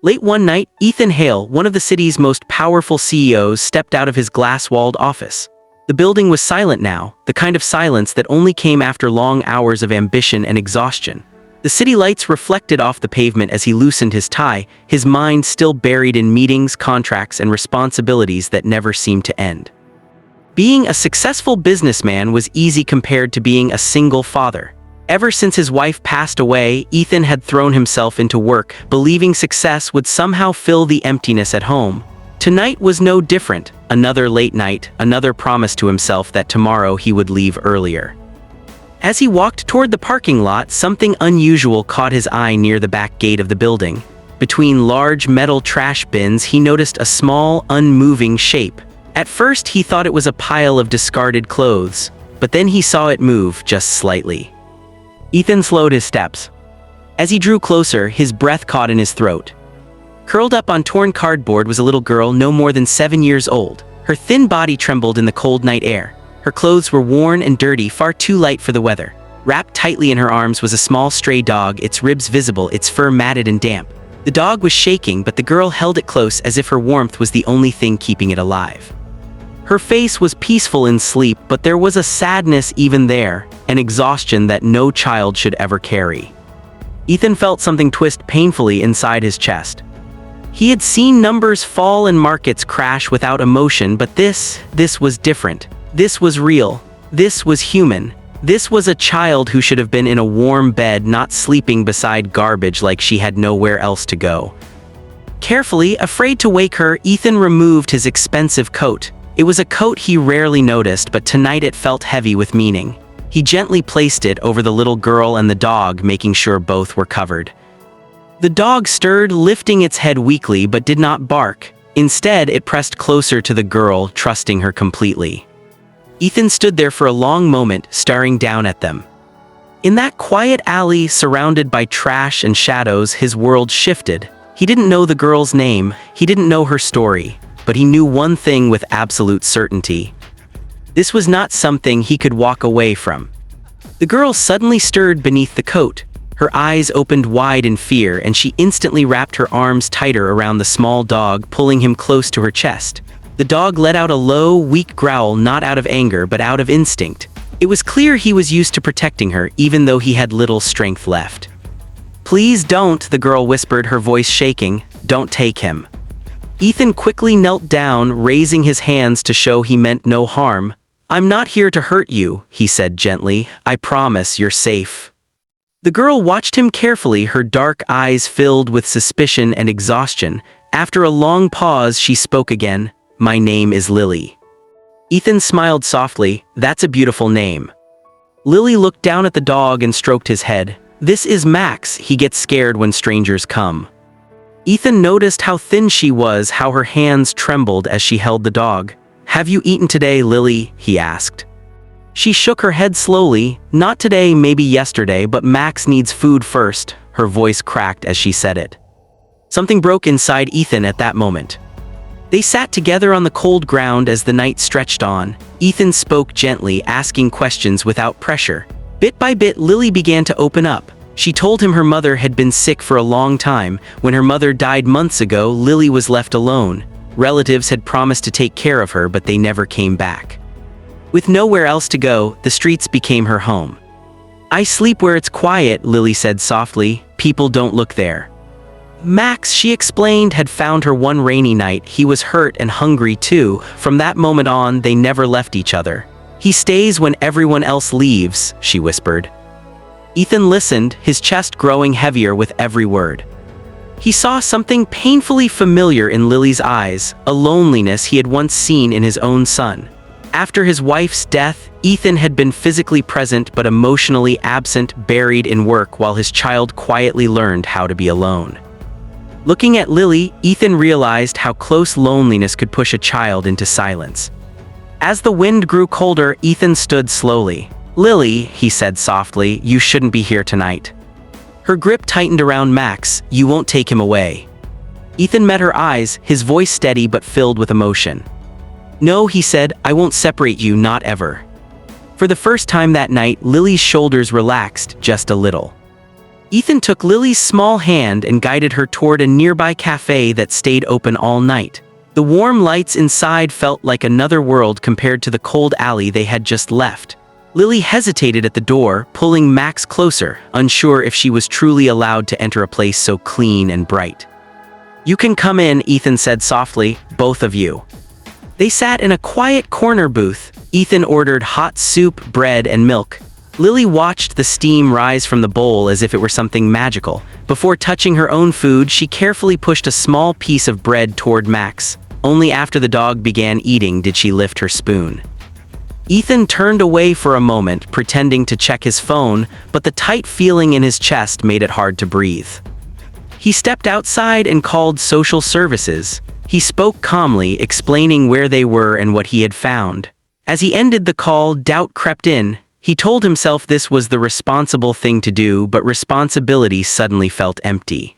Late one night, Ethan Hale, one of the city's most powerful CEOs, stepped out of his glass-walled office. The building was silent now, the kind of silence that only came after long hours of ambition and exhaustion. The city lights reflected off the pavement as he loosened his tie, his mind still buried in meetings, contracts, and responsibilities that never seemed to end. Being a successful businessman was easy compared to being a single father. Ever since his wife passed away, Ethan had thrown himself into work, believing success would somehow fill the emptiness at home. Tonight was no different. Another late night, another promise to himself that tomorrow he would leave earlier. As he walked toward the parking lot, something unusual caught his eye near the back gate of the building. Between large metal trash bins, he noticed a small, unmoving shape. At first, he thought it was a pile of discarded clothes, but then he saw it move just slightly. Ethan slowed his steps. As he drew closer, his breath caught in his throat. Curled up on torn cardboard was a little girl no more than 7 years old. Her thin body trembled in the cold night air. Her clothes were worn and dirty, far too light for the weather. Wrapped tightly in her arms was a small stray dog, its ribs visible, its fur matted and damp. The dog was shaking, but the girl held it close as if her warmth was the only thing keeping it alive. Her face was peaceful in sleep, but there was a sadness even there, an exhaustion that no child should ever carry. Ethan felt something twist painfully inside his chest. He had seen numbers fall and markets crash without emotion, but this was different. This was real. This was human. This was a child who should have been in a warm bed, not sleeping beside garbage like she had nowhere else to go. Carefully, afraid to wake her, Ethan removed his expensive coat. It was a coat he rarely noticed, but tonight it felt heavy with meaning. He gently placed it over the little girl and the dog, making sure both were covered. The dog stirred, lifting its head weakly, but did not bark. Instead, it pressed closer to the girl, trusting her completely. Ethan stood there for a long moment, staring down at them. In that quiet alley, surrounded by trash and shadows, his world shifted. He didn't know the girl's name, he didn't know her story, but he knew one thing with absolute certainty. This was not something he could walk away from. The girl suddenly stirred beneath the coat. Her eyes opened wide in fear, and she instantly wrapped her arms tighter around the small dog, pulling him close to her chest. The dog let out a low, weak growl, not out of anger, but out of instinct. It was clear he was used to protecting her, even though he had little strength left. "Please don't," the girl whispered, her voice shaking. "Don't take him." Ethan quickly knelt down, raising his hands to show he meant no harm. "I'm not here to hurt you," he said gently. "I promise you're safe." The girl watched him carefully, her dark eyes filled with suspicion and exhaustion. After a long pause, she spoke again. "My name is Lily." Ethan smiled softly. "That's a beautiful name." Lily looked down at the dog and stroked his head. "This is Max. He gets scared when strangers come." Ethan noticed how thin she was, how her hands trembled as she held the dog. "Have you eaten today, Lily?" he asked. She shook her head slowly. "Not today, maybe yesterday, but Max needs food first." Her voice cracked as she said it. Something broke inside Ethan at that moment. They sat together on the cold ground as the night stretched on. Ethan spoke gently, asking questions without pressure. Bit by bit, Lily began to open up. She told him her mother had been sick for a long time. When her mother died months ago, Lily was left alone. Relatives had promised to take care of her, but they never came back. With nowhere else to go, the streets became her home. "I sleep where it's quiet," Lily said softly. "People don't look there." Max, she explained, had found her one rainy night. He was hurt and hungry too. From that moment on, they never left each other. "He stays when everyone else leaves," she whispered. Ethan listened, his chest growing heavier with every word. He saw something painfully familiar in Lily's eyes, a loneliness he had once seen in his own son. After his wife's death, Ethan had been physically present but emotionally absent, buried in work while his child quietly learned how to be alone. Looking at Lily, Ethan realized how close loneliness could push a child into silence. As the wind grew colder, Ethan stood slowly. "Lily," he said softly, "you shouldn't be here tonight." Her grip tightened around Max. "You won't take him away." Ethan met her eyes, his voice steady but filled with emotion. "No," he said, "I won't separate you, not ever." For the first time that night, Lily's shoulders relaxed just a little. Ethan took Lily's small hand and guided her toward a nearby cafe that stayed open all night. The warm lights inside felt like another world compared to the cold alley they had just left. Lily hesitated at the door, pulling Max closer, unsure if she was truly allowed to enter a place so clean and bright. "You can come in," Ethan said softly, "both of you." They sat in a quiet corner booth. Ethan ordered hot soup, bread, and milk. Lily watched the steam rise from the bowl as if it were something magical. Before touching her own food, she carefully pushed a small piece of bread toward Max. Only after the dog began eating did she lift her spoon. Ethan turned away for a moment, pretending to check his phone, but the tight feeling in his chest made it hard to breathe. He stepped outside and called social services. He spoke calmly, explaining where they were and what he had found. As he ended the call, doubt crept in. He told himself this was the responsible thing to do, but responsibility suddenly felt empty.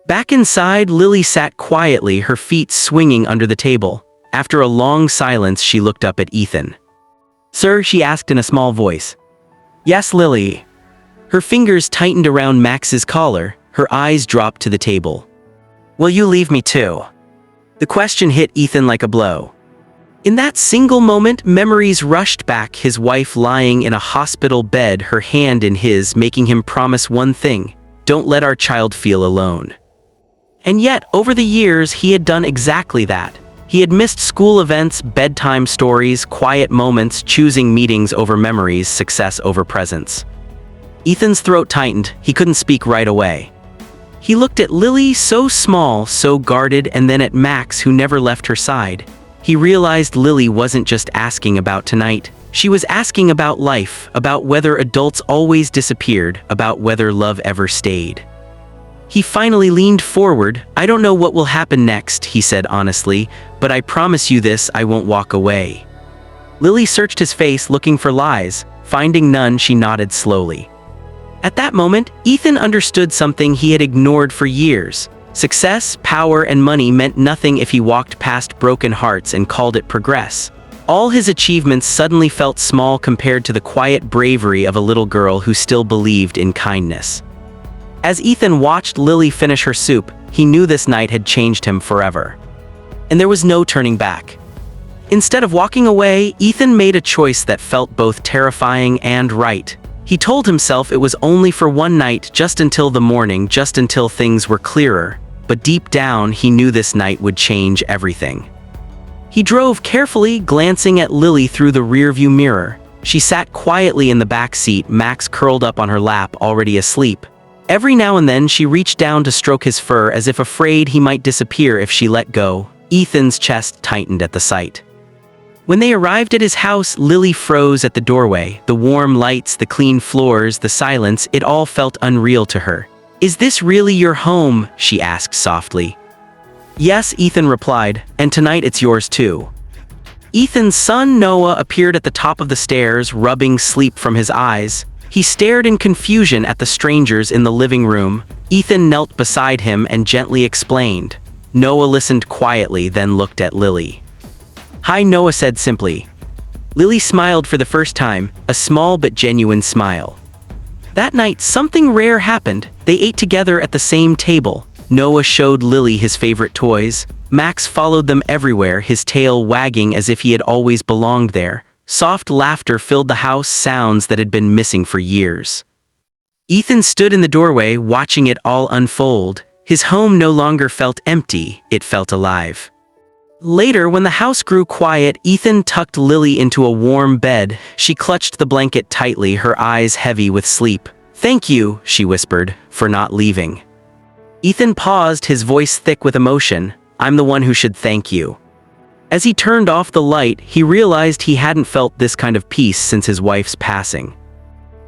Back inside, Lily sat quietly, her feet swinging under the table. After a long silence, she looked up at Ethan. "Sir?" she asked in a small voice. "Yes, Lily." Her fingers tightened around Max's collar, her eyes dropped to the table. "Will you leave me too?" The question hit Ethan like a blow. In that single moment, memories rushed back, his wife lying in a hospital bed, her hand in his, making him promise one thing: don't let our child feel alone. And yet, over the years, he had done exactly that. He had missed school events, bedtime stories, quiet moments, choosing meetings over memories, success over presence. Ethan's throat tightened. He couldn't speak right away. He looked at Lily, so small, so guarded, and then at Max, who never left her side. He realized Lily wasn't just asking about tonight. She was asking about life, about whether adults always disappeared, about whether love ever stayed. He finally leaned forward. "I don't know what will happen next," he said honestly, "but I promise you this, I won't walk away." Lily searched his face, looking for lies. Finding none, she nodded slowly. At that moment, Ethan understood something he had ignored for years. Success, power, and money meant nothing if he walked past broken hearts and called it progress. All his achievements suddenly felt small compared to the quiet bravery of a little girl who still believed in kindness. As Ethan watched Lily finish her soup, he knew this night had changed him forever. And there was no turning back. Instead of walking away, Ethan made a choice that felt both terrifying and right. He told himself it was only for one night, just until the morning, just until things were clearer. But deep down, he knew this night would change everything. He drove carefully, glancing at Lily through the rearview mirror. She sat quietly in the back seat, Max curled up on her lap, already asleep. Every now and then, she reached down to stroke his fur as if afraid he might disappear if she let go. Ethan's chest tightened at the sight. When they arrived at his house, Lily froze at the doorway. The warm lights, the clean floors, the silence, it all felt unreal to her. "Is this really your home?" she asked softly. "Yes," Ethan replied, "and tonight it's yours too." Ethan's son Noah appeared at the top of the stairs, rubbing sleep from his eyes. He stared in confusion at the strangers in the living room. Ethan knelt beside him and gently explained. Noah listened quietly, then looked at Lily. "Hi," Noah said simply. Lily smiled for the first time, a small but genuine smile. That night, something rare happened. They ate together at the same table. Noah showed Lily his favorite toys. Max followed them everywhere, his tail wagging as if he had always belonged there. Soft laughter filled the house, sounds that had been missing for years. Ethan stood in the doorway, watching it all unfold. His home no longer felt empty, it felt alive. Later, when the house grew quiet, Ethan tucked Lily into a warm bed. She clutched the blanket tightly, her eyes heavy with sleep. "Thank you," she whispered, "for not leaving." Ethan paused, his voice thick with emotion. "I'm the one who should thank you." As he turned off the light, he realized he hadn't felt this kind of peace since his wife's passing.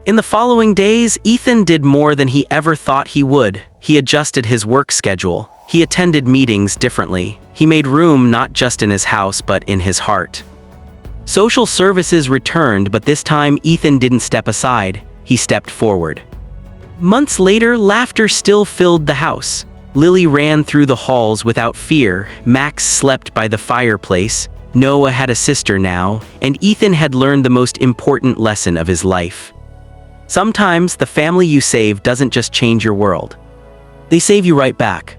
In the following days, Ethan did more than he ever thought he would. He adjusted his work schedule. He attended meetings differently. He made room not just in his house, but in his heart. Social services returned, but this time Ethan didn't step aside. He stepped forward. Months later, laughter still filled the house. Lily ran through the halls without fear. Max slept by the fireplace. Noah had a sister now, and Ethan had learned the most important lesson of his life. Sometimes the family you save doesn't just change your world. They save you right back.